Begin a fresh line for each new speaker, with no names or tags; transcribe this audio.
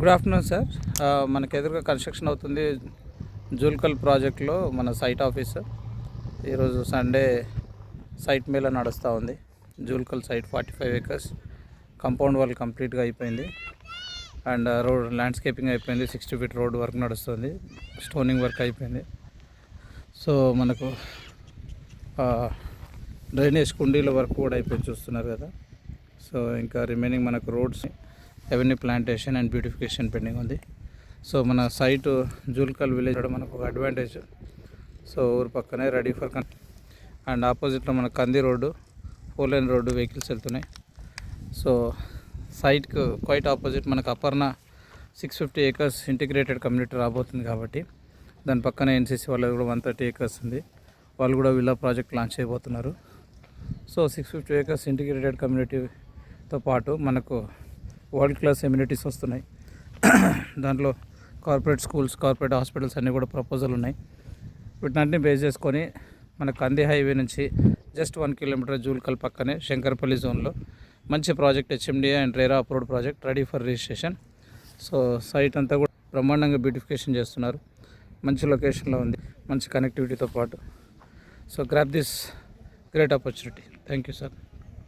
Good afternoon sir. మనకు ఎదురుగా construction అవుతుంది జూల్కల్ ప్రాజెక్ట్లో మన సైట్ ఆఫీస్. ఈరోజు సండే సైట్ మేళ నడుస్తూ ఉంది. జూల్కల్ సైట్ 45 acres కాంపౌండ్ వాల్ కంప్లీట్గా అయిపోయింది అండ్ రోడ్ ల్యాండ్స్కేపింగ్ అయిపోయింది. 60 feet రోడ్ వర్క్ నడుస్తుంది, స్టోనింగ్ వర్క్ అయిపోయింది. సో మనకు డ్రైనేజ్ కుండీల వర్క్ కూడా అయిపోయింది, చూస్తున్నారు కదా. సో ఇంకా రిమైనింగ్ మనకు roads, avenue plantation and beautification pending ఉంది. సో మన సైట్ జూల్కల్ విలేజ్ మనకు ఒక అడ్వాంటేజ్. సో ఊరు పక్కనే రెడీ ఫర్ అండ్ ఆపోజిట్లో మన కంది రోడ్డు, 4 lane రోడ్డు, వెహికల్స్ వెళ్తున్నాయి. సో సైట్కు క్వైట్ ఆపోజిట్ మనకు అపర్ణ 650 acres ఇంటిగ్రేటెడ్ కమ్యూనిటీ రాబోతుంది కాబట్టి దాని పక్కన ఎన్సీసీ వాళ్ళది కూడా 130 acres ఉంది. వాళ్ళు కూడా విల్లా ప్రాజెక్ట్ లాంచ్ చేయబోతున్నారు. సో 650 acres ఇంటిగ్రేటెడ్ కమ్యూనిటీతో పాటు మనకు వరల్డ్ క్లాస్ ఎమ్యూనిటీస్ వస్తున్నాయి. దాంట్లో కార్పొరేట్ స్కూల్స్, కార్పొరేట్ హాస్పిటల్స్ అన్నీ కూడా ప్రపోజల్ ఉన్నాయి. వీటినన్నీ బేస్ చేసుకొని మన కంది హైవే నుంచి జస్ట్ 1 kilometer జూల్కల్ పక్కనే శంకర్పల్లి జోన్లో మంచి project, HMDA and RERA approved project, ready for registration. So site అంతా కూడా బ్రహ్మాండంగా బ్యూటిఫికేషన్ చేస్తున్నారు. మంచి లొకేషన్లో ఉంది, మంచి కనెక్టివిటీతో పాటు. So grab this great opportunity. Thank you sir.